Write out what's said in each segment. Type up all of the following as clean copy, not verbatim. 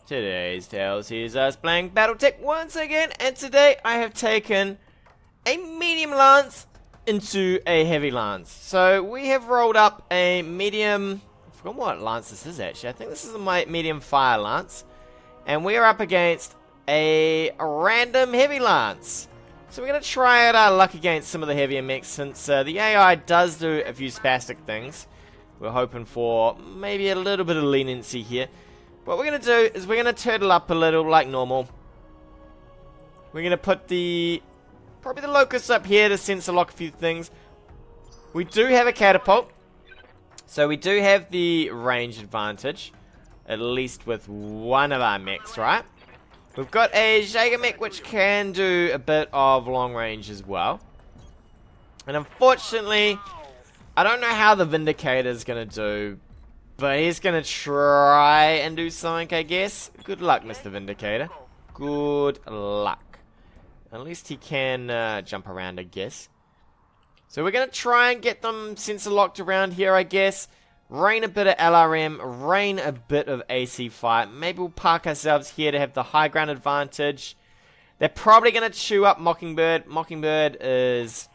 Today's Tales is us playing BattleTech once again, and today I have taken a medium lance into a heavy lance. So we have rolled up a medium, I forgot what lance this is actually, I think this is my medium fire lance, and we are up against a random heavy lance. So we're going to try out our luck against some of the heavier mechs, since the AI does do a few spastic things. We're hoping for maybe a little bit of leniency here. What we're going to do is we're going to turtle up a little like normal. We're going to put probably the locust up here to sensor lock a few things. We do have a catapult, so we do have the range advantage, at least with one of our mechs, right? We've got a Jordan Mech which can do a bit of long range as well. And unfortunately, I don't know how the Vindicator is going to do, but he's going to try and do something, I guess. Good luck, Mr. Vindicator. Good luck. At least he can jump around, I guess. So we're going to try and get them sensor locked around here, I guess. Rain a bit of LRM, rain a bit of AC fight. Maybe we'll park ourselves here to have the high ground advantage. They're probably going to chew up Mockingbird. Mockingbird is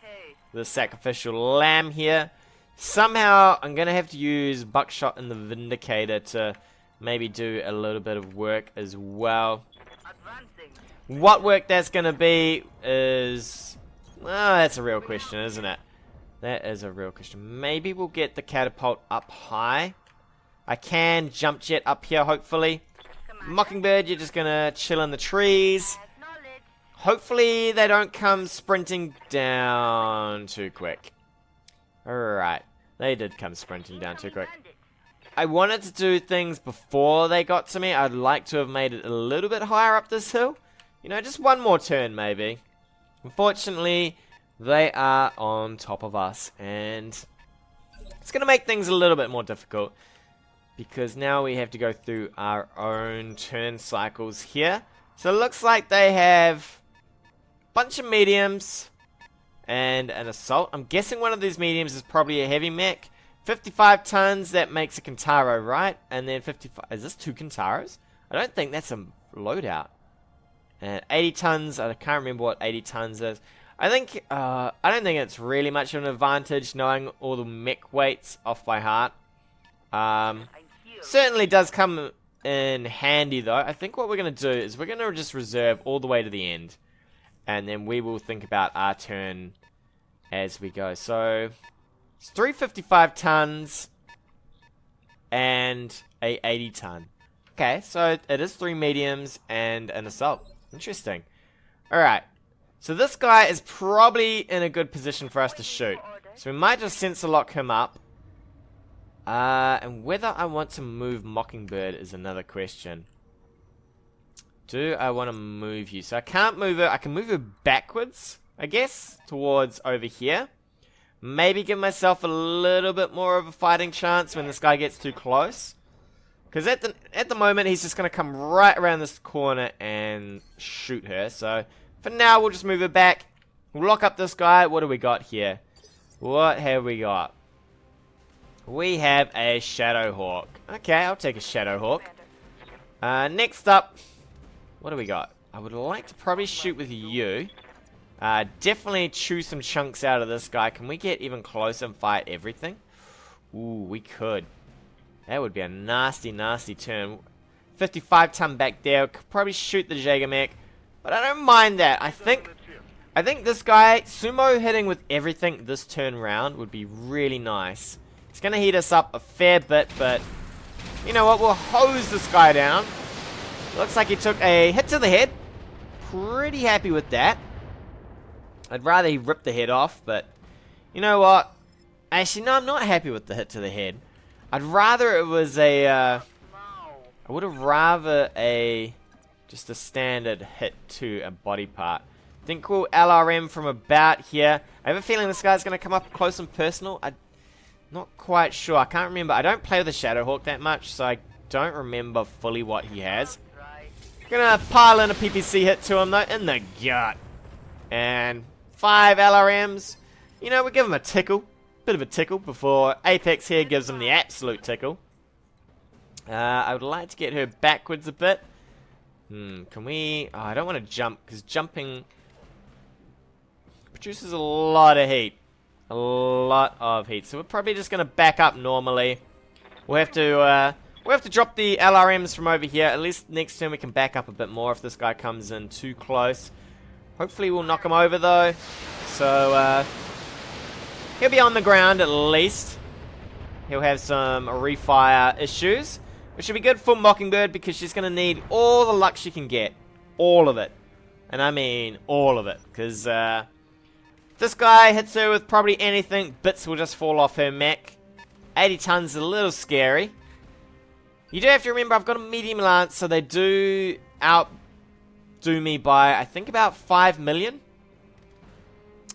the sacrificial lamb here. Somehow, I'm going to have to use Buckshot and the Vindicator to maybe do a little bit of work as well. What work that's going to be is... well, that's a real question, isn't it? That is a real question. Maybe we'll get the catapult up high. I can jump jet up here, hopefully. Mockingbird, you're just going to chill in the trees. Hopefully, they don't come sprinting down too quick. Alright, they did come sprinting down too quick. I wanted to do things before they got to me. I'd like to have made it a little bit higher up this hill. You know, just one more turn maybe. Unfortunately, they are on top of us, and it's going to make things a little bit more difficult, because now we have to go through our own turn cycles here. So it looks like they have a bunch of mediums and an assault. I'm guessing one of these mediums is probably a heavy mech. 55 tons, that makes a Kintaro, right? And then 55, is this 2 Kintaros? I don't think that's a loadout. And 80 tons, I can't remember what 80 tons is. I don't think it's really much of an advantage knowing all the mech weights off by heart. Certainly does come in handy though. I think what we're going to do is we're going to just reserve all the way to the end. And then we will think about our turn as we go. So, it's 355 tons and a 80 ton. Okay, so it is 3 mediums and an assault. Interesting. Alright, so this guy is probably in a good position for us to shoot. So we might just sensor lock him up. And whether I want to move Mockingbird is another question. Do I want to move you? So I can't move her. I can move her backwards, I guess, towards over here. Maybe give myself a little bit more of a fighting chance when this guy gets too close. Because at the moment, he's just going to come right around this corner and shoot her. So for now, we'll just move her back. We'll lock up this guy. What do we got here? What have we got? We have a Shadowhawk. Okay, I'll take a Shadowhawk. Next up... what do we got? I would like to probably shoot with you. Definitely chew some chunks out of this guy. Can we get even closer and fight everything? Ooh, we could. That would be a nasty, nasty turn. 55 ton back there. Could probably shoot the Jordan Mech. But I don't mind that. I think this guy, sumo hitting with everything this turn round would be really nice. It's going to heat us up a fair bit, but you know what? We'll hose this guy down. Looks like he took a hit to the head. Pretty happy with that. I'd rather he ripped the head off, but you know what? Actually, no, I'm not happy with the hit to the head. I'd rather it was a... I would have rather just a standard hit to a body part. I think we'll LRM from about here. I have a feeling this guy's going to come up close and personal. I'm not quite sure. I can't remember. I don't play with the Shadowhawk that much, so I don't remember fully what he has. Gonna pile in a PPC hit to him though, in the gut. And 5 LRMs. You know, we give him a tickle. Bit of a tickle before Apex here gives him the absolute tickle. I would like to get her backwards a bit. Can we... Oh, I don't want to jump, because jumping produces a lot of heat. A lot of heat. So we're probably just going to back up normally. We'll have to drop the LRMs from over here. At least next turn we can back up a bit more if this guy comes in too close. Hopefully we'll knock him over though. So he'll be on the ground at least. He'll have some refire issues, which should be good for Mockingbird because she's going to need all the luck she can get. All of it. And I mean all of it. Because this guy hits her with probably anything. Bits will just fall off her mech. 80 tons is a little scary. You do have to remember I've got a medium lance, so they do outdo me by, I think, about 5 million.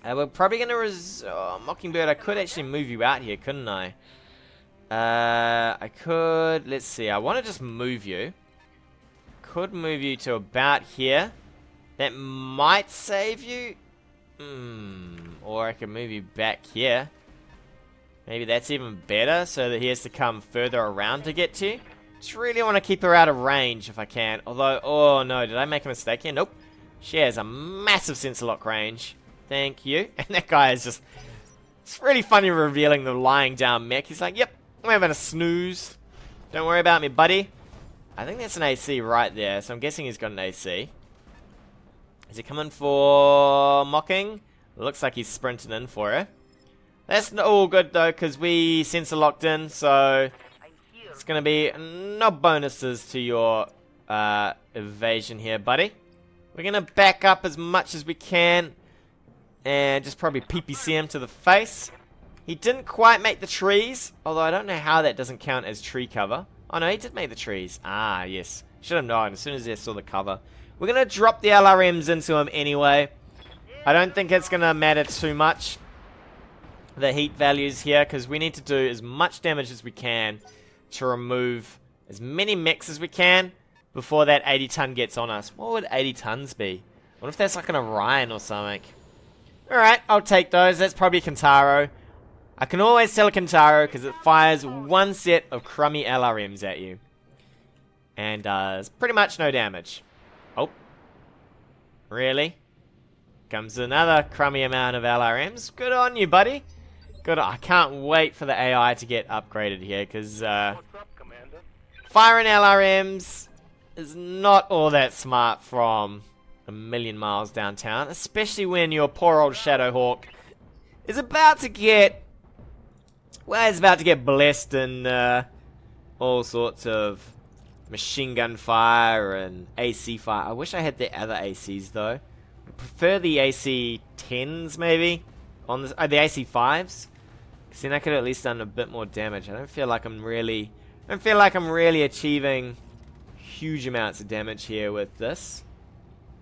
We're probably going to Mockingbird, I could actually move you out here, couldn't I? I could, let's see, I want to just move you. Could move you to about here. That might save you. Or I could move you back here. Maybe that's even better, so that he has to come further around to get to you. Just really want to keep her out of range if I can. Although, oh no, did I make a mistake here? Nope. She has a massive sensor lock range. Thank you. And that guy is just... It's really funny revealing the lying down mech. He's like, yep, I'm having a snooze. Don't worry about me, buddy. I think that's an AC right there, so I'm guessing he's got an AC. Is he coming for Mocking? Looks like he's sprinting in for her. That's all good though, because we sensor locked in, so it's going to be no bonuses to your evasion here, buddy. We're going to back up as much as we can and just probably PPC him to the face. He didn't quite make the trees, although I don't know how that doesn't count as tree cover. Oh no, he did make the trees. Ah, yes. Should have known as soon as I saw the cover. We're going to drop the LRMs into him anyway. I don't think it's going to matter too much, the heat values here, because we need to do as much damage as we can to remove as many mechs as we can before that 80 ton gets on us. What would 80 tons be? What if that's like an Orion or something? Alright, I'll take those. That's probably Kintaro. I can always tell a Kintaro because it fires one set of crummy LRMs at you. And does pretty much no damage. Oh. Really? Comes another crummy amount of LRMs. Good on you, buddy. Good. I can't wait for the AI to get upgraded here, because firing LRMs is not all that smart from a million miles downtown, especially when your poor old Shadowhawk is about to get, well, it's about to get blessed in all sorts of machine gun fire and AC fire. I wish I had the other ACs though. I prefer the AC 10s maybe on the AC 5s, because then I could at least done a bit more damage. I don't feel like I'm really achieving huge amounts of damage here with this.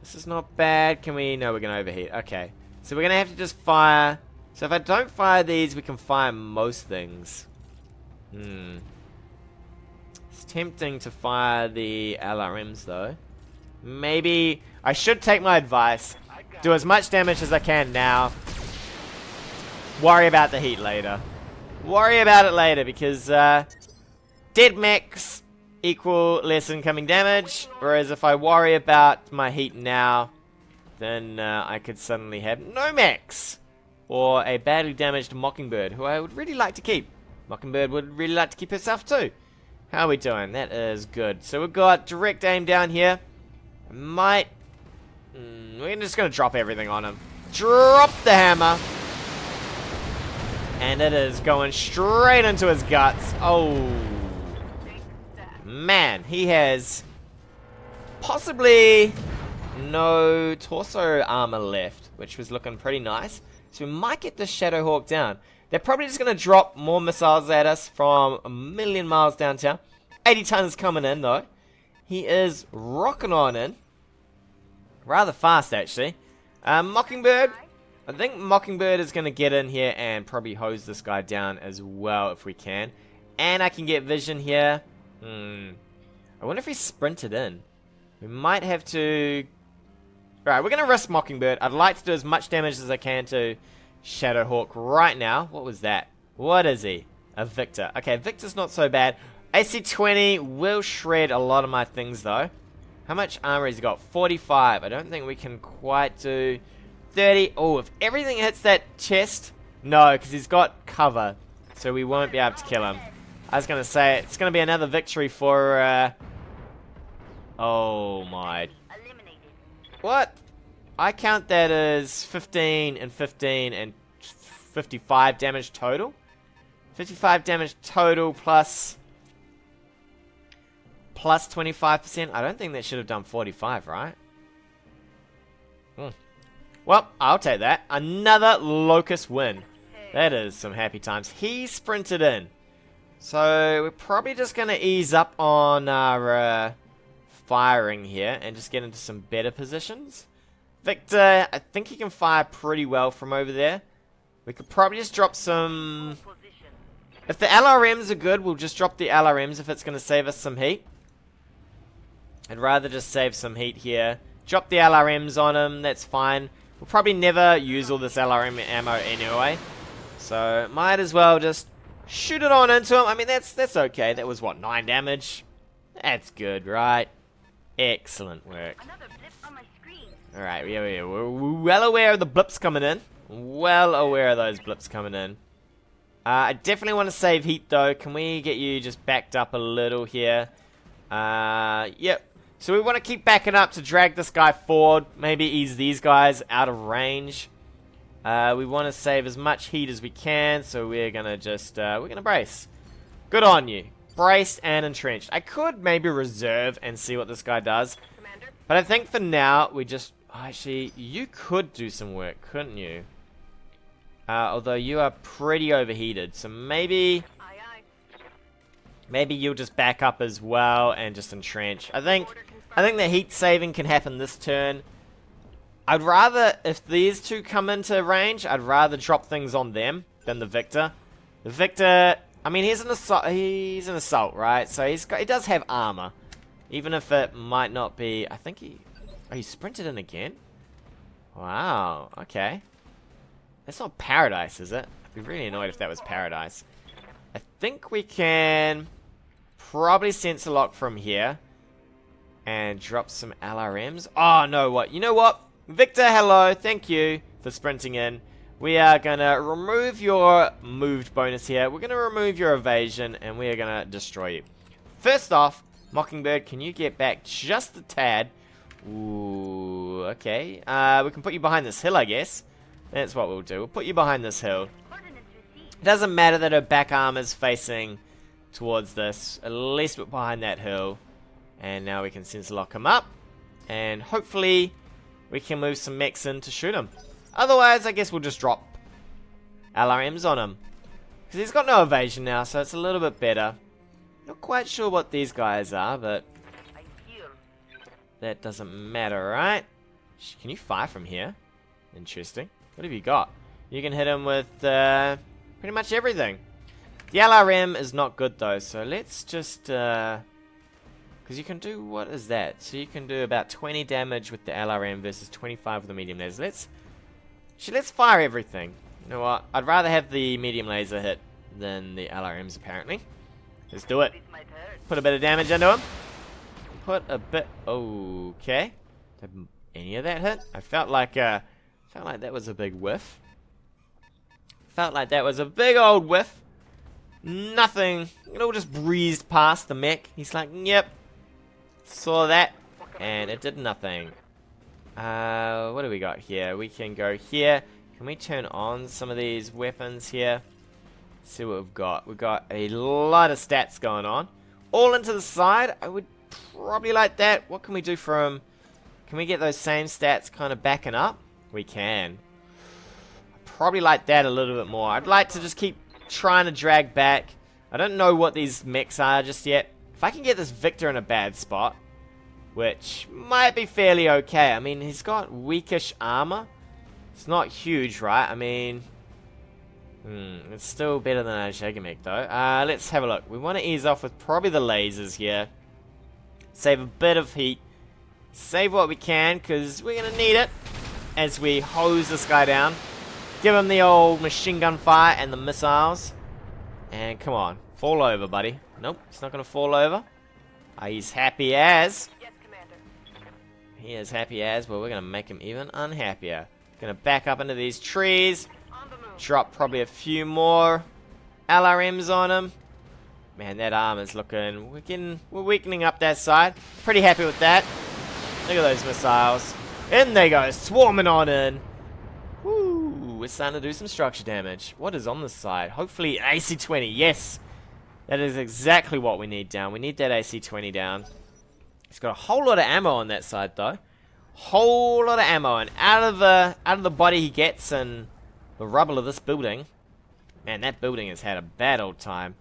This is not bad. Can we? No, we're gonna overheat. Okay, so we're gonna have to just fire. So if I don't fire these, we can fire most things. It's tempting to fire the LRMs though. Maybe I should take my advice. Do as much damage as I can now. Worry about the heat later. Worry about it later, because dead mechs equal less incoming damage. Whereas if I worry about my heat now, then I could suddenly have no mechs. Or a badly damaged Mockingbird, who I would really like to keep. Mockingbird would really like to keep herself too. How are we doing? That is good. So we've got direct aim down here. We're just going to drop everything on him. Drop the hammer. And it is going straight into his guts. Oh. Man, he has possibly no torso armor left, which was looking pretty nice. So we might get this Shadowhawk down. They're probably just going to drop more missiles at us from a million miles downtown. 80 tons coming in, though. He is rocking on in. Rather fast, actually. Mockingbird. I think Mockingbird is going to get in here and probably hose this guy down as well if we can. And I can get vision here. I wonder if he sprinted in. We might have to... Alright, we're going to risk Mockingbird. I'd like to do as much damage as I can to Shadowhawk right now. What was that? What is he? A Victor. Okay, Victor's not so bad. AC-20 will shred a lot of my things, though. How much armor has he got? 45. I don't think we can quite do 30. Oh, if everything hits that chest, no, because he's got cover, so we won't be able to kill him. I was going to say, it's going to be another victory for, oh my. What? I count that as 15 and 15 and 55 damage total. 55 damage total plus 25%. I don't think that should have done 45, right? Well, I'll take that. Another Locust win. That is some happy times. He sprinted in. So we're probably just going to ease up on our firing here and just get into some better positions. Victor, I think he can fire pretty well from over there. We could probably just drop some... If the LRMs are good, we'll just drop the LRMs if it's going to save us some heat. I'd rather just save some heat here. Drop the LRMs on him, that's fine. We'll probably never use all this LRM ammo anyway. So, might as well just shoot it on into him. I mean, that's okay. That was, what, 9 damage? That's good, right? Excellent work. Alright, we're well aware of the blips coming in. Well aware of those blips coming in. I definitely want to save heat, though. Can we get you just backed up a little here? Yep. So we want to keep backing up to drag this guy forward. Maybe ease these guys out of range. We want to save as much heat as we can. So we're going to just, we're going to brace. Good on you. Braced and entrenched. I could maybe reserve and see what this guy does. Commander. But I think for now, we just, actually, you could do some work, couldn't you? Although you are pretty overheated. So maybe... Maybe you'll just back up as well and just entrench. I think the heat saving can happen this turn. I'd rather, if these two come into range, I'd rather drop things on them than the Victor. The Victor, I mean, he's an assault, right? So he does have armor, even if it might not be. I think he sprinted in again. Wow. Okay. That's not Paradise, is it? I'd be really annoyed if that was Paradise. I think we can probably sensor lock from here and drop some LRMs. Oh, no, what? You know what? Victor, hello. Thank you for sprinting in. We are going to remove your moved bonus here. We're going to remove your evasion, and we are going to destroy you. First off, Mockingbird, can you get back just a tad? Ooh, okay. We can put you behind this hill, I guess. That's what we'll do. We'll put you behind this hill. It doesn't matter that her back arm is facing towards this. At least we're behind that hill. And now we can sensor lock him up. And hopefully we can move some mechs in to shoot him. Otherwise, I guess we'll just drop LRMs on him. Because he's got no evasion now, so it's a little bit better. Not quite sure what these guys are, but that doesn't matter, right? Can you fire from here? Interesting. What have you got? You can hit him with pretty much everything. The LRM is not good though, so let's just because you can do, what is that? So you can do about 20 damage with the LRM versus 25 with the medium laser. Let's fire everything. You know what? I'd rather have the medium laser hit than the LRMs apparently. Let's do it. Put a bit of damage into him. Put a bit. Okay. Did any of that hit? I felt like that was a big whiff. Felt like that was a big old whiff. Nothing. It all just breezed past the mech. He's like, yep. Saw that. And it did nothing. What do we got here? We can go here. Can we turn on some of these weapons here? Let's see what we've got. We've got a lot of stats going on. All into the side. I would probably like that. What can we do from... Can we get those same stats kind of backing up? We can. Probably like that a little bit more. I'd like to just keep trying to drag back. I don't know what these mechs are just yet. If I can get this Victor in a bad spot, which might be fairly okay. I mean, he's got weakish armor. It's not huge, right? I mean, it's still better than a Jagamech though. Let's have a look. We want to ease off with probably the lasers here. Save a bit of heat. Save what we can, because we're going to need it as we hose this guy down. Give him the old machine gun fire and the missiles. And come on, fall over, buddy. Nope, he's not going to fall over. He's happy as. Yes, Commander. He is happy as, but we're going to make him even unhappier. Going to back up into these trees. Drop probably a few more LRMs on him. Man, that arm is looking... We're weakening up that side. Pretty happy with that. Look at those missiles. In they go, swarming on in. Woo, we're starting to do some structure damage. What is on this side? Hopefully AC-20, yes. That is exactly what we need down. We need that AC-20 down. He's got a whole lot of ammo on that side though. Whole lot of ammo, and out of the body he gets and the rubble of this building. Man, that building has had a bad old time.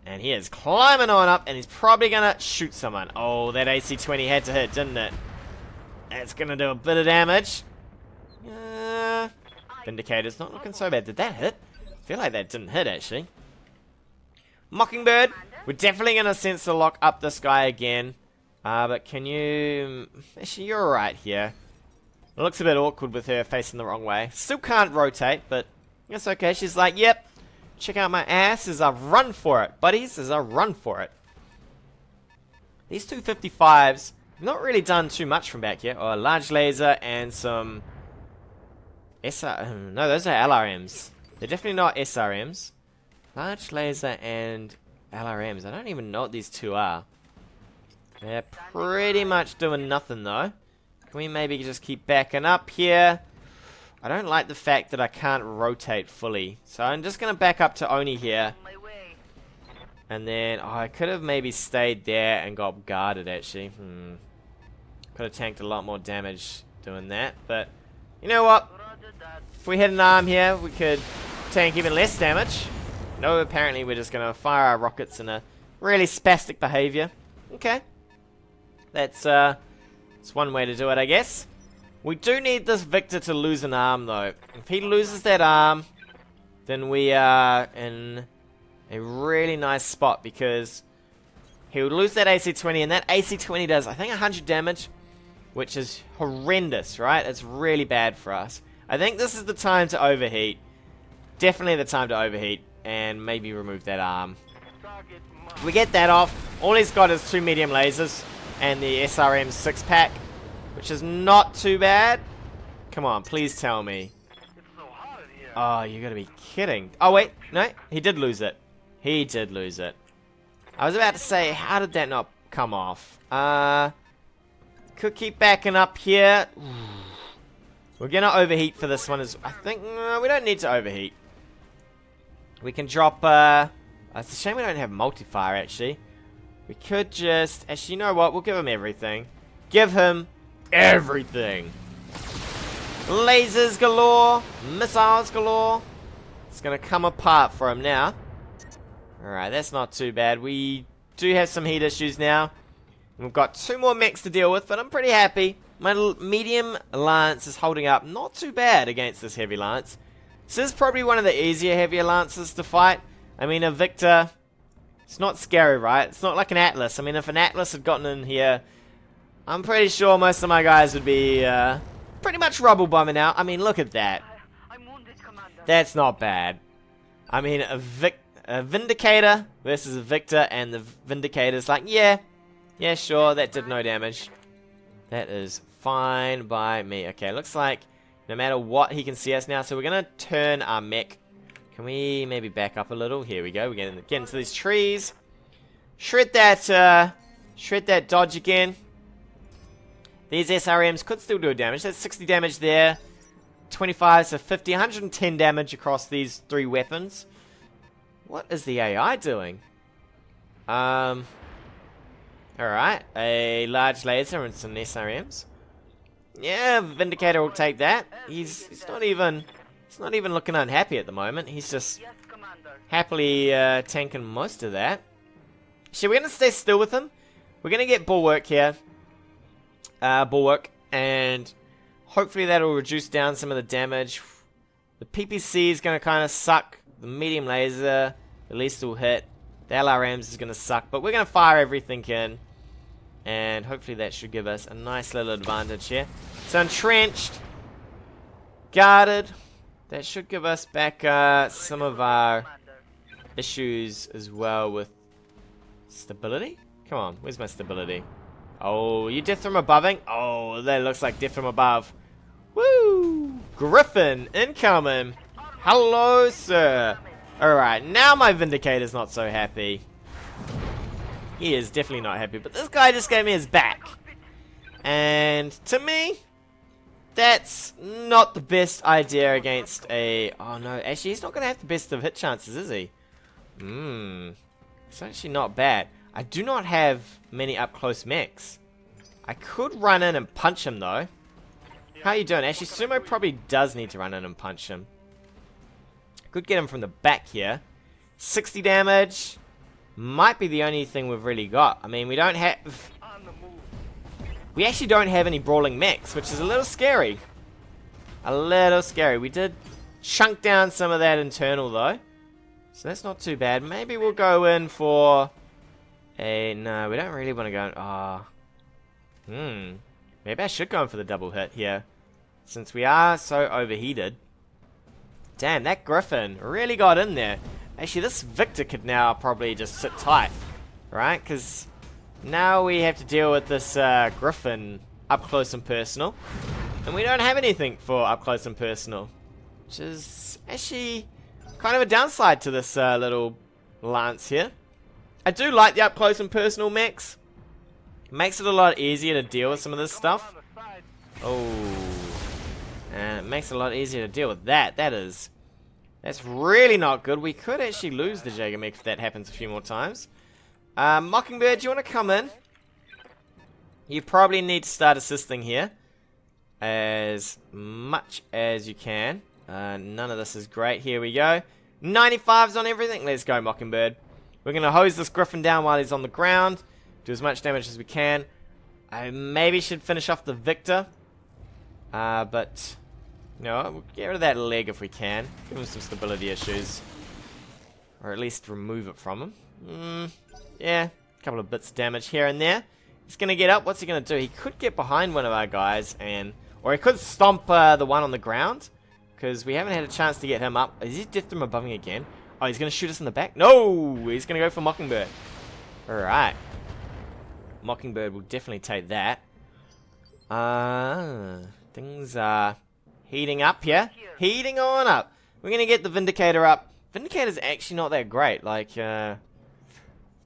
And he is climbing on up, and he's probably gonna shoot someone. Oh, that AC-20 had to hit, didn't it? That's gonna do a bit of damage. Vindicator's not looking so bad. Did that hit? I feel like that didn't hit, actually. Mockingbird. We're definitely gonna sensor lock up this guy again. But can you... Actually, you're alright here. It looks a bit awkward with her facing the wrong way. Still can't rotate, but it's okay. She's like, yep, check out my ass as I run for it, buddies, as I run for it. These 255s have not really done too much from back here. Oh, a large laser and some... No, those are LRMs. They're definitely not SRMs. Large laser and LRMs. I don't even know what these two are. They're pretty much doing nothing though. Can we maybe just keep backing up here? I don't like the fact that I can't rotate fully. So I'm just going to back up to Oni here. And then, oh, I could have maybe stayed there and got guarded actually. Could have tanked a lot more damage doing that. But, you know what? If we hit an arm here, we could tank even less damage. No, apparently we're just going to fire our rockets in a really spastic behavior. Okay. That's one way to do it, I guess. We do need this Victor to lose an arm, though. If he loses that arm, then we are in a really nice spot, because he would lose that AC-20, and that AC-20 does, I think, 100 damage, which is horrendous, right? It's really bad for us. I think this is the time to overheat. Definitely the time to overheat, and maybe remove that arm. We get that off. All he's got is 2 medium lasers and the SRM 6-pack, which is not too bad. Come on, please tell me. Oh, you gotta be kidding. Oh, wait. No, he did lose it. He did lose it. I was about to say, how did that not come off? Could keep backing up here. We're gonna overheat for this one. I think we don't need to overheat. We can drop... it's a shame we don't have multi-fire, actually. We could just... Actually, you know what? We'll give him everything. Give him everything. Lasers galore. Missiles galore. It's going to come apart for him now. Alright, that's not too bad. We do have some heat issues now. We've got 2 more mechs to deal with, but I'm pretty happy. My medium lance is holding up not too bad against this heavy lance. This is probably one of the easier heavier lances to fight. I mean, a Victor, it's not scary, right? It's not like an Atlas. I mean, if an Atlas had gotten in here, I'm pretty sure most of my guys would be pretty much rubble bombing out. I mean, look at that. That's not bad. I mean, a Vindicator versus a Victor, and the Vindicator's like, yeah, sure, that did no damage. That is fine by me. Okay, looks like no matter what, he can see us now, so we're going to turn our mech. Can we maybe back up a little? Here we go. We're going to get into these trees. Shred that dodge again. These SRMs could still do damage. That's 60 damage there. 25, so 50. 110 damage across these 3 weapons. What is the AI doing? Alright. A large laser and some SRMs. Yeah, Vindicator will take that. He's not even looking unhappy at the moment. He's just happily tanking most of that. So we're going to stay still with him. We're going to get Bulwark here. Bulwark. And hopefully that'll reduce down some of the damage. The PPC is going to kind of suck. The medium laser at least will hit. The LRMs is going to suck. But we're going to fire everything in. And hopefully that should give us a nice little advantage here. So entrenched. Guarded. That should give us back some of our issues as well with stability. Come on, where's my stability? Oh, you death from aboveing? Oh, that looks like death from above. Woo! Griffin incoming. Hello, sir. Alright, now my Vindicator's not so happy. He is definitely not happy, but this guy just gave me his back. And to me, that's not the best idea against a... Oh no, actually he's not going to have the best of hit chances, is he? It's actually not bad. I do not have many up-close mechs. I could run in and punch him though. How are you doing? Actually, Sumo probably does need to run in and punch him. Could get him from the back here. 60 damage. Might be the only thing we've really got. I mean, we don't have... We actually don't have any brawling mechs, which is a little scary. A little scary. We did chunk down some of that internal, though. So that's not too bad. Maybe we'll go in for a... No, we don't really want to go in... Maybe I should go in for the double hit here. Since we are so overheated. Damn, that Griffin really got in there. Actually, this Victor could now probably just sit tight. Right? Because now we have to deal with this Griffin up close and personal. And we don't have anything for up close and personal. Which is actually kind of a downside to this little lance here. I do like the up close and personal mechs. Makes it a lot easier to deal with some of this stuff. Oh. And it makes it a lot easier to deal with that. That's really not good. We could actually lose the Jaeger Mech if that happens a few more times. Mockingbird, do you want to come in? You probably need to start assisting here. As much as you can. None of this is great. Here we go. 95s on everything. Let's go, Mockingbird. We're going to hose this Griffin down while he's on the ground. Do as much damage as we can. I maybe should finish off the Victor. But... No, we'll get rid of that leg if we can. Give him some stability issues. Or at least remove it from him. Yeah, a couple of bits of damage here and there. He's going to get up. What's he going to do? He could get behind one of our guys. Or he could stomp the one on the ground. Because we haven't had a chance to get him up. Is he death from above me again? Oh, he's going to shoot us in the back? No! He's going to go for Mockingbird. Alright. Mockingbird will definitely take that. Things are... heating up here. Heating on up. We're going to get the Vindicator up. Vindicator's actually not that great. Like,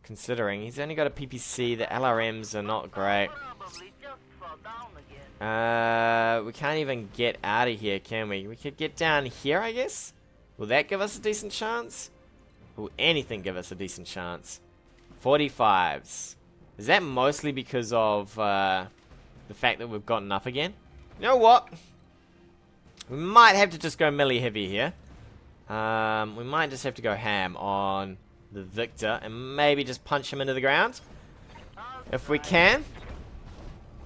considering. He's only got a PPC. The LRMs are not great. We can't even get out of here, can we? We could get down here, I guess. Will that give us a decent chance? Will anything give us a decent chance? 45s. Is that mostly because of the fact that we've gotten up again? You know what? We might have to just go melee heavy here. We might just have to go ham on the Victor and maybe just punch him into the ground. If we can.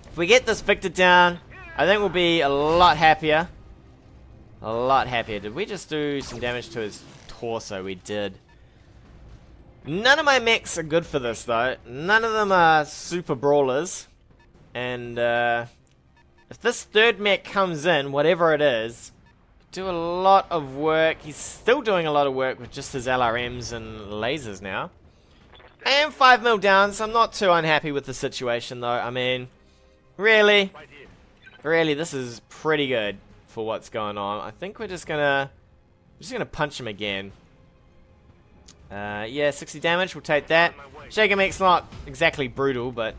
If we get this Victor down, I think we'll be a lot happier. A lot happier. Did we just do some damage to his torso? We did. None of my mechs are good for this though. None of them are super brawlers. And if this third mech comes in, whatever it is, do a lot of work. He's still doing a lot of work with just his LRMs and lasers now. I am 5 mil down, so I'm not too unhappy with the situation though. I mean, really, this is pretty good for what's going on. I think we're just gonna punch him again. Yeah, 60 damage, we'll take that. Jaeger Mech's not exactly brutal, but...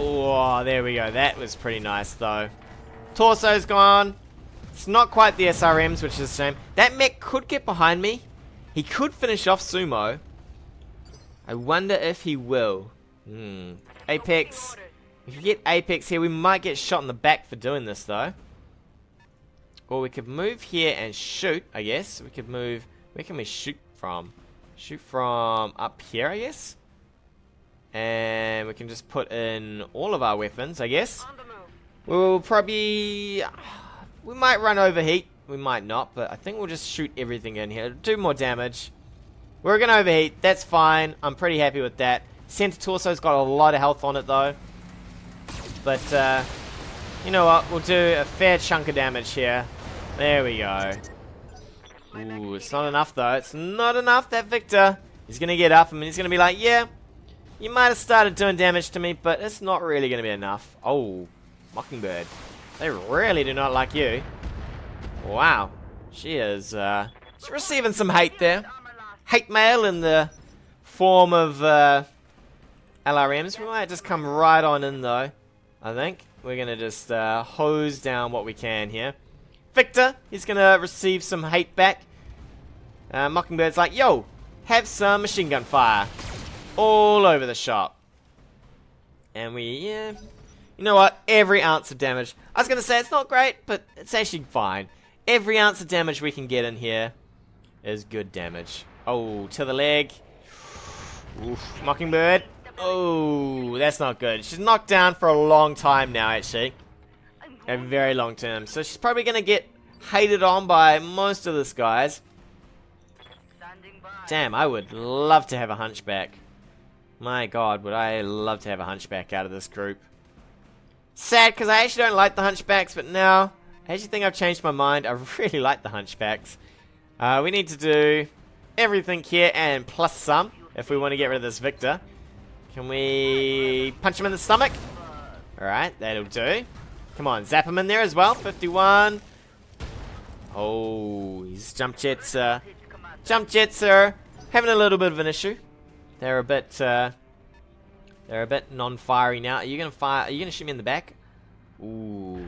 Oh, there we go. That was pretty nice, though. Torso's gone. It's not quite the SRMs, which is a shame. That mech could get behind me. He could finish off Sumo. I wonder if he will. Apex. If you get Apex here, we might get shot in the back for doing this, though. Or we could move here and shoot, I guess. We could move... Where can we shoot from? Shoot from up here, I guess. And we can just put in all of our weapons, I guess. We'll probably... We might run overheat. We might not, but I think we'll just shoot everything in here. Do more damage. We're going to overheat. That's fine. I'm pretty happy with that. Center Torso's got a lot of health on it, though. But, you know what? We'll do a fair chunk of damage here. There we go. Ooh, it's not enough, though. It's not enough, that Victor. He's going to get up, and he's going to be like, yeah, You might have started doing damage to me, but it's not really going to be enough. Oh, Mockingbird. They really do not like you. Wow. She is, she's receiving some hate there. Hate mail in the form of, LRMs. We might just come right on in, though. I think. We're going to just, hose down what we can here. Victor, he's going to receive some hate back. Mockingbird's like, yo, have some machine gun fire. All over the shop. And yeah. You know what? Every ounce of damage. I was going to say it's not great, but it's actually fine. Every ounce of damage we can get in here is good damage. Oh, to the leg. Oof, Mockingbird. Oh, that's not good. She's knocked down for a long time now, actually. A very long term. So she's probably going to get hated on by most of this guys. Damn, I would love to have a hunchback. My god, would I love to have a hunchback out of this group. Sad, because I actually don't like the hunchbacks, but now I actually think I've changed my mind. I really like the hunchbacks. We need to do everything here and plus some if we want to get rid of this Victor. Can we punch him in the stomach? Alright, that'll do. Come on, zap him in there as well. 51. Oh, his jump jets are having a little bit of an issue. They're a bit non-fiery now. Are you gonna fire? Are you gonna shoot me in the back? Ooh.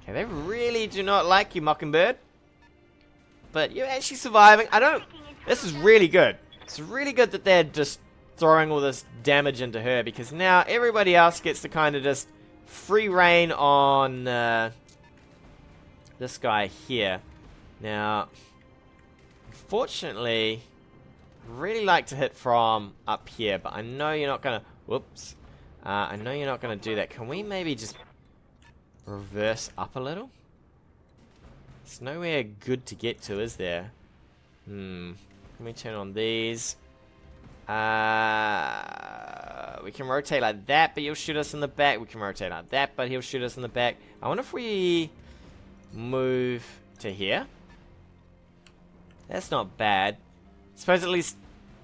Okay, they really do not like you, Mockingbird. But you're actually surviving. This is really good. It's really good that they're just throwing all this damage into her, because now everybody else gets to kind of just free reign on this guy here. Now, unfortunately, I really like to hit from up here, but I know you're not gonna. Whoops. I know you're not gonna do that. Can we maybe just reverse up a little? There's nowhere good to get to, is there? Let me turn on these. We can rotate like that, but he'll shoot us in the back. We can rotate like that, but he'll shoot us in the back. I wonder if we move to here. That's not bad. I suppose at least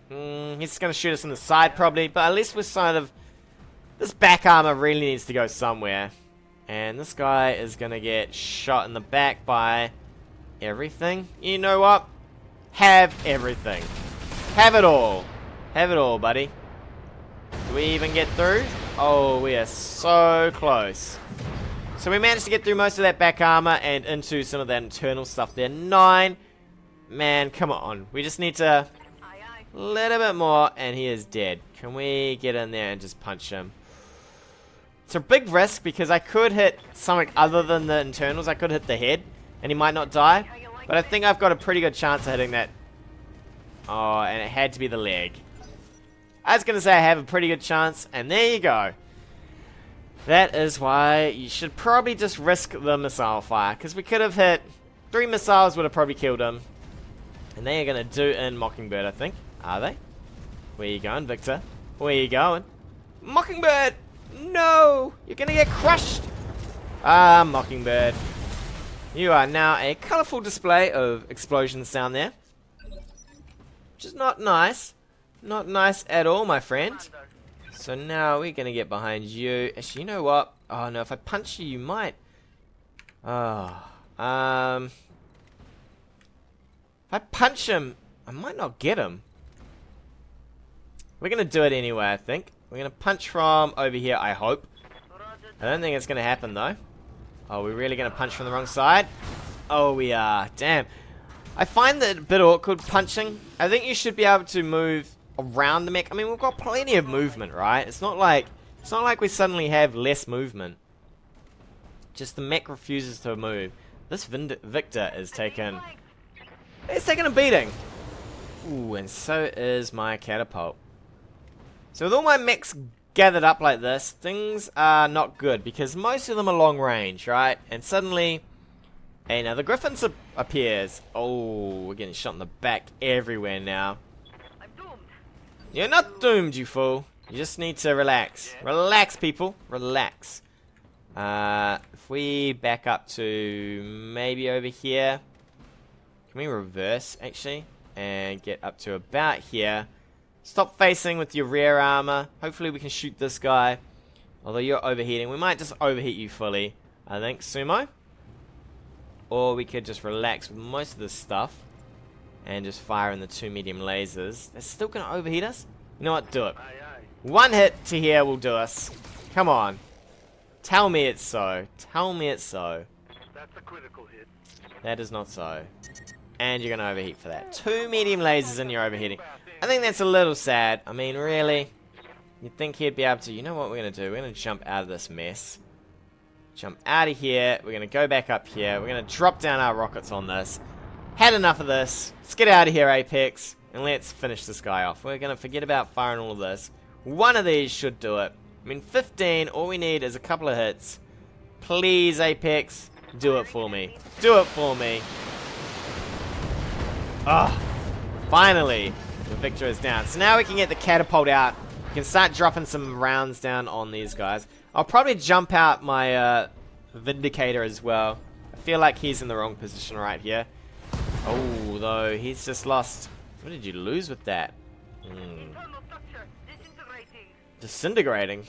he's going to shoot us in the side probably, but at least we're sort of... This back armor really needs to go somewhere. And this guy is going to get shot in the back by everything. You know what? Have everything. Have it all. Have it all, buddy. Do we even get through? Oh, we are so close. So we managed to get through most of that back armor and into some of that internal stuff there. 9. Man, come on. We just need to... a little bit more, and he is dead. Can we get in there and just punch him? It's a big risk, because I could hit something other than the internals. I could hit the head, and he might not die. But I think I've got a pretty good chance of hitting that. Oh, and it had to be the leg. I was going to say I have a pretty good chance, and there you go. That is why you should probably just risk the missile fire, because we could have hit... 3 missiles would have probably killed him. And they are going to do in Mockingbird, I think. Are they? Where you going, Victor? Where you going? Mockingbird! No! You're going to get crushed! Ah, Mockingbird. You are now a colourful display of explosions down there. Which is not nice. Not nice at all, my friend. So now we're going to get behind you. Actually, you know what? Oh, no, if I punch you, you might... Oh, if I punch him, I might not get him. We're going to do it anyway, I think. We're going to punch from over here, I hope. I don't think it's going to happen, though. Oh, we're really going to punch from the wrong side? Oh, we are. Damn. I find that a bit awkward punching. I think you should be able to move around the mech. I mean, we've got plenty of movement, right? It's not like we suddenly have less movement. Just the mech refuses to move. This Victor is taking... It's taking a beating. Ooh, and so is my catapult. So with all my mechs gathered up like this, things are not good, because most of them are long range, right? And suddenly, another Griffin appears. Oh, we're getting shot in the back everywhere now. I'm doomed. You're not doomed, you fool. You just need to relax. Relax, people. Relax. If we back up to maybe over here. Can we reverse, actually? And get up to about here. Stop facing with your rear armor. Hopefully we can shoot this guy. Although you're overheating. We might just overheat you fully, I think, Sumo. Or we could just relax with most of this stuff and just fire in the 2 medium lasers. They're still going to overheat us? You know what? Do it. One hit to here will do us. Come on. Tell me it's so. Tell me it's so. That's a critical hit. That is not so. And you're going to overheat for that. 2 medium lasers and you're overheating. I think that's a little sad. I mean, really? You'd think he'd be able to... You know what we're going to do? We're going to jump out of this mess. Jump out of here. We're going to go back up here. We're going to drop down our rockets on this. Had enough of this. Let's get out of here, Apex. And let's finish this guy off. We're going to forget about firing all of this. One of these should do it. I mean, 15. All we need is a couple of hits. Please, Apex. Do it for me. Do it for me. Oh, finally. The victor is down. So now we can get the catapult out. We can start dropping some rounds down on these guys. I'll probably jump out my Vindicator as well. I feel like he's in the wrong position right here. Oh, though, he's just lost. What did you lose with that? Disintegrating?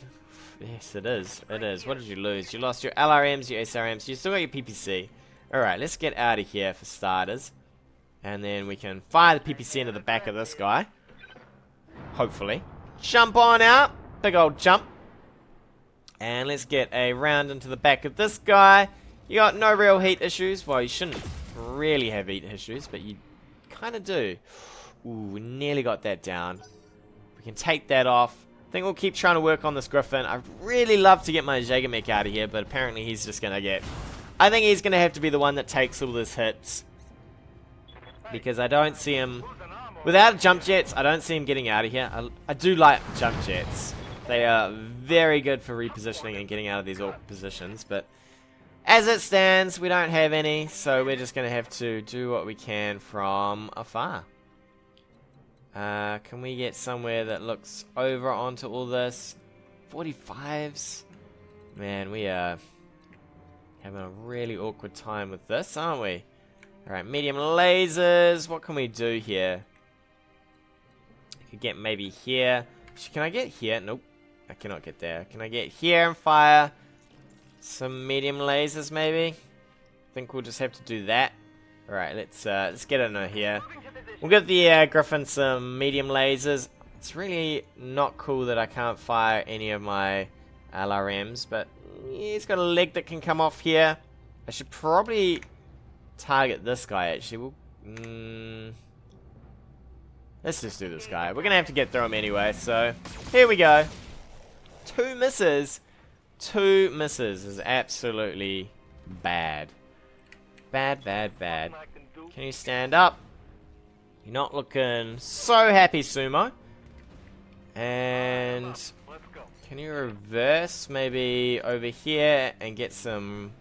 Yes, it is. It is. What did you lose? You lost your LRMs, your SRMs. You still got your PPC. Alright, let's get out of here for starters. And then we can fire the PPC into the back of this guy. Hopefully. Jump on out. Big old jump. And let's get a round into the back of this guy. You got no real heat issues. Well, you shouldn't really have heat issues, but you kind of do. Ooh, we nearly got that down. We can take that off. I think we'll keep trying to work on this Griffin. I'd really love to get my Jaeger Mech out of here, but apparently he's just going to get... I think he's going to have to be the one that takes all his hits. Because I don't see him... Without jump jets, I don't see him getting out of here. I do like jump jets. They are very good for repositioning and getting out of these awkward positions, but as it stands, we don't have any, so we're just going to have to do what we can from afar. Can we get somewhere that looks over onto all this? 45s? Man, we are having a really awkward time with this, aren't we? Alright, medium lasers. What can we do here? I could get maybe here. Can I get here? Nope. I cannot get there. Can I get here and fire some medium lasers maybe? I think we'll just have to do that. Alright, let's get in here. We'll give the Griffin some medium lasers. It's really not cool that I can't fire any of my LRMs, but he's got a leg that can come off here. I should probably target this guy actually. Let's just do this guy. We're gonna have to get through him anyway, so here we go. 2 misses. 2 misses is absolutely bad. Bad, bad, bad. Can you stand up? You're not looking so happy, Sumo. And can you reverse maybe over here and get some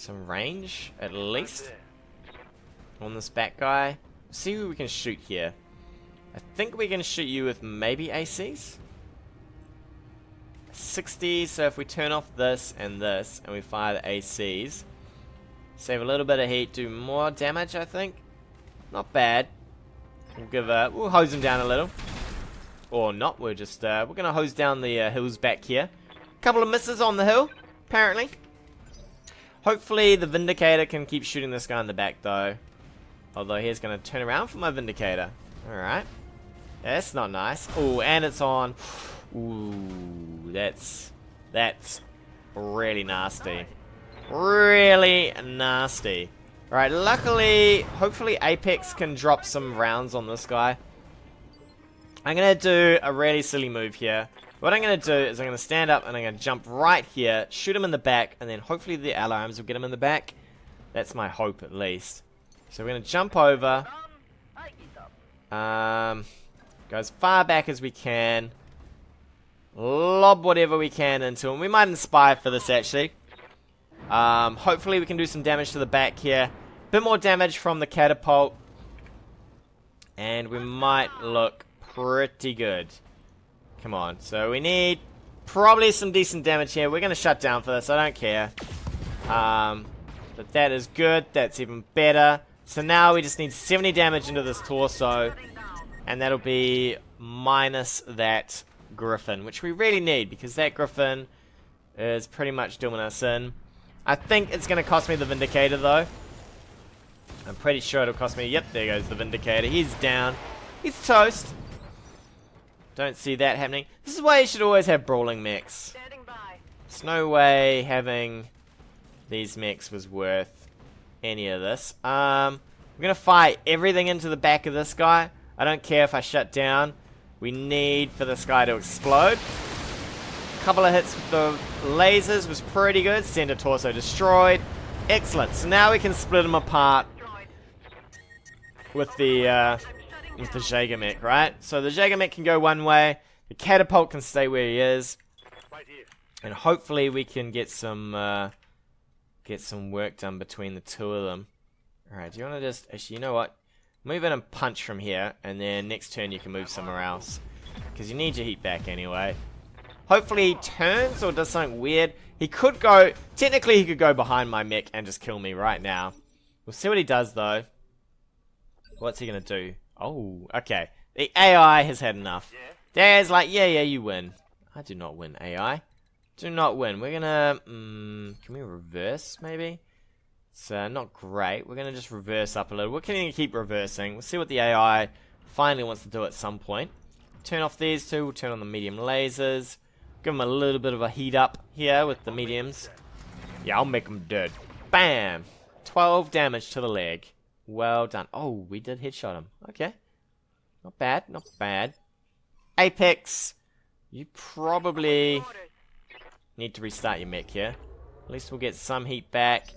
range at least on this back guy? See who we can shoot here. I think we can shoot you with maybe ACs. 60, so if we turn off this and we fire the ACs, save a little bit of heat, do more damage, I think. Not bad. We'll hose him down a little. Or not, we're gonna hose down the hills back here. Couple of misses on the hill, apparently. Hopefully the Vindicator can keep shooting this guy in the back though. Although he's gonna turn around for my Vindicator. Alright. That's not nice. Oh, and it's on. Ooh, that's really nasty. Really nasty. Alright, luckily, hopefully Apex can drop some rounds on this guy. I'm going to do a really silly move here. What I'm going to do is I'm going to stand up and I'm going to jump right here, shoot him in the back, and then hopefully the alarms will get him in the back. That's my hope at least. So we're going to jump over. Go as far back as we can. Lob whatever we can into him. We might inspire for this actually. Hopefully we can do some damage to the back here. Bit more damage from the catapult. And we might look pretty good. Come on. So we need probably some decent damage here. We're going to shut down for this. I don't care. But that is good. That's even better. So now we just need 70 damage into this torso. And that'll be minus that Griffin, which we really need because that Griffin is pretty much doing us in. I think it's going to cost me the Vindicator though. I'm pretty sure it'll cost me. Yep, there goes the Vindicator. He's down. He's toast. Don't see that happening. This is why you should always have brawling mechs. There's no way having these mechs was worth any of this. I'm going to fire everything into the back of this guy. I don't care if I shut down. We need for this guy to explode. A couple of hits with the lasers was pretty good. Center torso destroyed. Excellent. So now we can split them apart with the Jaeger Mech, right? So the Jaeger Mech can go one way. The catapult can stay where he is. And hopefully we can get some work done between the two of them. Alright, do you want to just... Actually, you know what? Move in and punch from here, and then next turn you can move somewhere else. Because you need your heat back anyway. Hopefully he turns or does something weird. He could go... Technically he could go behind my mech and just kill me right now. We'll see what he does though. What's he going to do? Oh, okay. The AI has had enough. Dad's like, yeah, you win. I do not win, AI. Do not win. We're going to... can we reverse, maybe? It's not great. We're going to just reverse up a little. We're going to keep reversing. We'll see what the AI finally wants to do at some point. Turn off these two. We'll turn on the medium lasers. Give them a little bit of a heat up here with the mediums. Yeah, I'll make them dead. Bam! 12 damage to the leg. Well done. Oh, we did headshot him. Okay. Not bad. Not bad. Apex. You probably need to restart your mech here. At least we'll get some heat back.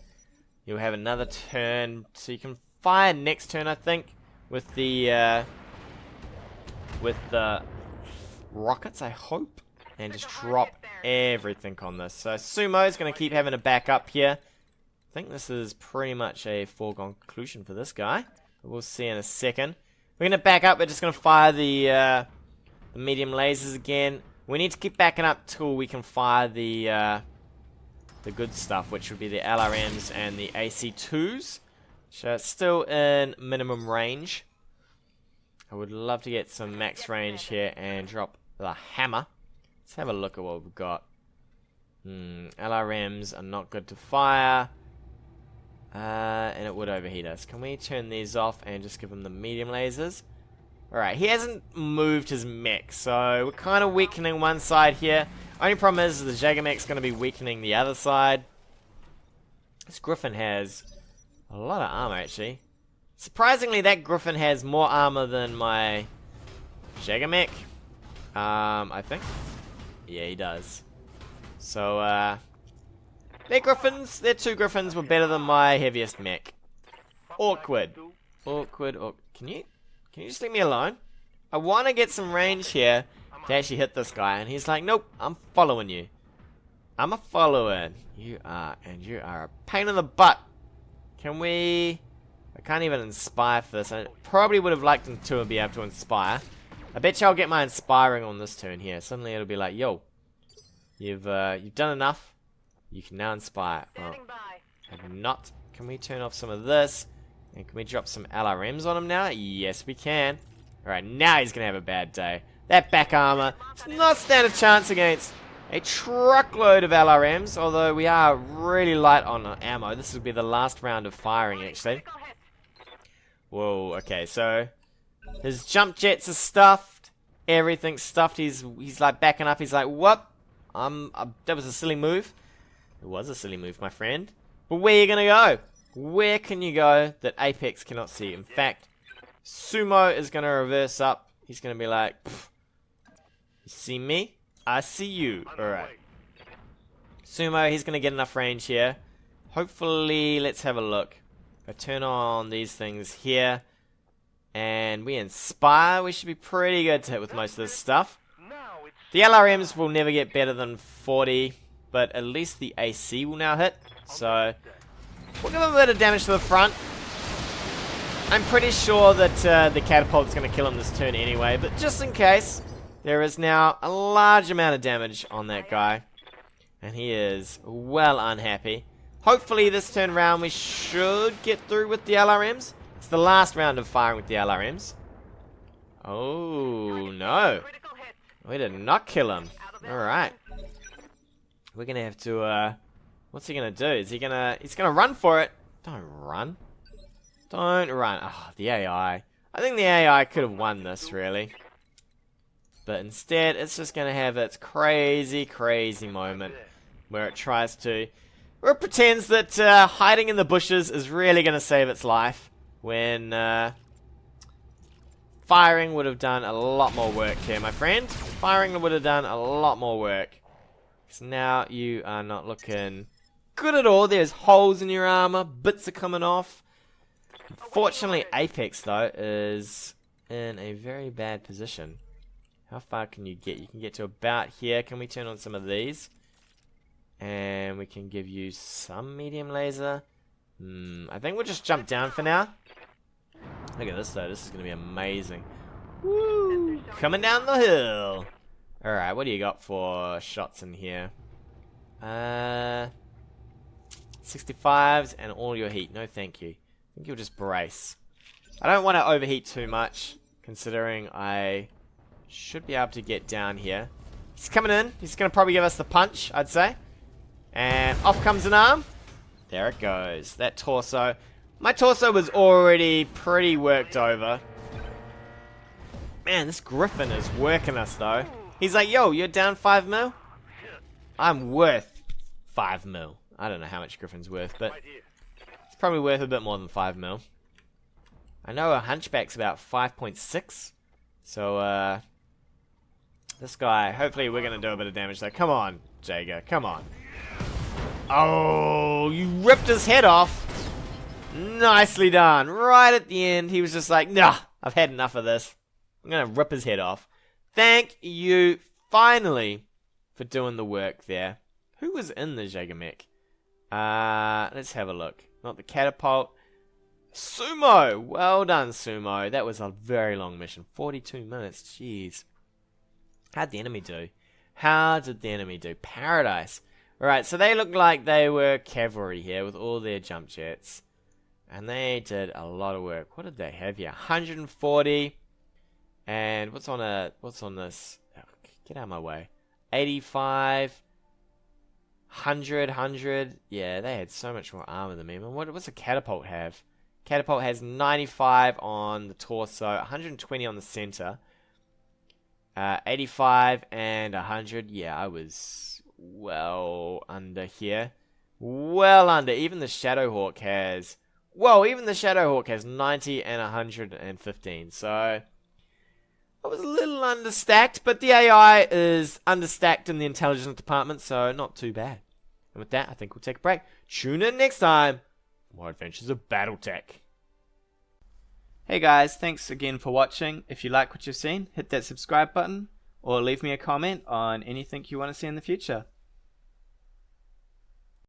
You'll have another turn, so you can fire next turn, I think, with the rockets, I hope, and just drop everything on this. So Sumo's going to keep having a backup here. I think this is pretty much a foregone conclusion for this guy. But we'll see in a second. We're going to back up. We're just going to fire the medium lasers again. We need to keep backing up till we can fire the good stuff, which would be the LRMs and the AC2s. So it's still in minimum range. I would love to get some max range here and drop the hammer. Let's have a look at what we've got. LRMs are not good to fire. And it would overheat us. Can we turn these off and just give him the medium lasers? Alright, he hasn't moved his mech, so we're kind of weakening one side here. Only problem is the Jaeger Mech's going to be weakening the other side. This Griffin has a lot of armor, actually. Surprisingly, that Griffin has more armor than my Jaeger Mech. I think. Yeah, he does. So, their Griffins, their two Griffins were better than my heaviest mech. Awkward. Awkward. Can you just leave me alone? I want to get some range here to actually hit this guy, and he's like, nope, I'm following you. I'm a follower. You are, and you are a pain in the butt. Can we... I can't even inspire for this. I probably would have liked him to be able to inspire. I bet you I'll get my inspiring on this turn here. Suddenly it'll be like, yo, you've done enough. You can now inspire. Oh, have not. Can we turn off some of this? And can we drop some LRMs on him now? Yes, we can. Alright, now he's going to have a bad day. That back armor does not stand a chance against a truckload of LRMs, although we are really light on ammo. This will be the last round of firing, actually. Whoa, okay, so his jump jets are stuffed. Everything's stuffed. He's like backing up. He's like, what? That was a silly move. It was a silly move, my friend. But where are you going to go? Where can you go that Apex cannot see? In fact, Sumo is going to reverse up. He's going to be like, you see me? I see you. Alright. Sumo, he's going to get enough range here. Hopefully, let's have a look. I turn on these things here. And we inspire. We should be pretty good to hit with most of this stuff. The LRMs will never get better than 40. But at least the AC will now hit. So, we'll give him a bit of damage to the front. I'm pretty sure that the catapult's going to kill him this turn anyway. But just in case, there is now a large amount of damage on that guy. And he is well unhappy. Hopefully this turn round we should get through with the LRMs. It's the last round of firing with the LRMs. Oh, no. We did not kill him. Alright. We're gonna have to, what's he gonna do? Is he gonna... He's gonna run for it. Don't run. Don't run. Oh, the AI. I think the AI could have won this, really. But instead, it's just gonna have its crazy, crazy moment. Where it tries to... Where it pretends that hiding in the bushes is really gonna save its life. When, firing would have done a lot more work here, my friend. Firing would have done a lot more work. So now you are not looking good at all. There's holes in your armor. Bits are coming off. Fortunately, Apex, though, is in a very bad position. How far can you get? You can get to about here. Can we turn on some of these? And we can give you some medium laser. I think we'll just jump down for now. Look at this, though. This is going to be amazing. Woo! Coming down the hill. Alright, what do you got for shots in here? 65s and all your heat. No, thank you. I think you'll just brace. I don't want to overheat too much, considering I should be able to get down here. He's coming in. He's going to probably give us the punch, I'd say. And off comes an arm. There it goes. That torso. My torso was already pretty worked over. Man, this Griffin is working us, though. He's like, yo, you're down 5 mil? I'm worth 5 mil. I don't know how much Griffin's worth, but it's probably worth a bit more than 5 mil. I know a Hunchback's about 5.6. So, this guy, hopefully we're going to do a bit of damage, though. Come on, Jaeger, come on. Oh, you ripped his head off. Nicely done. Right at the end, he was just like, nah, I've had enough of this. I'm going to rip his head off. Thank you, finally, for doing the work there. Who was in the Jaeger Mech? Let's have a look. Not the catapult. Sumo! Well done, Sumo. That was a very long mission. 42 minutes. Jeez. How'd the enemy do? How did the enemy do? Paradise. Alright, so they look like they were cavalry here with all their jump jets. And they did a lot of work. What did they have here? 140. And what's on this? Oh, get out of my way. 85. 100. Yeah, they had so much more armor than me. Man, what's a catapult have? Catapult has 95 on the torso, 120 on the center. 85 and 100. Yeah, I was well under here. Well under. Even the Shadowhawk has... Whoa, even the Shadowhawk has 90 and 115. So, I was a little understacked, but the AI is understacked in the intelligence department, so not too bad. And with that, I think we'll take a break. Tune in next time for more adventures of BattleTech. Hey guys, thanks again for watching. If you like what you've seen, hit that subscribe button, or leave me a comment on anything you want to see in the future.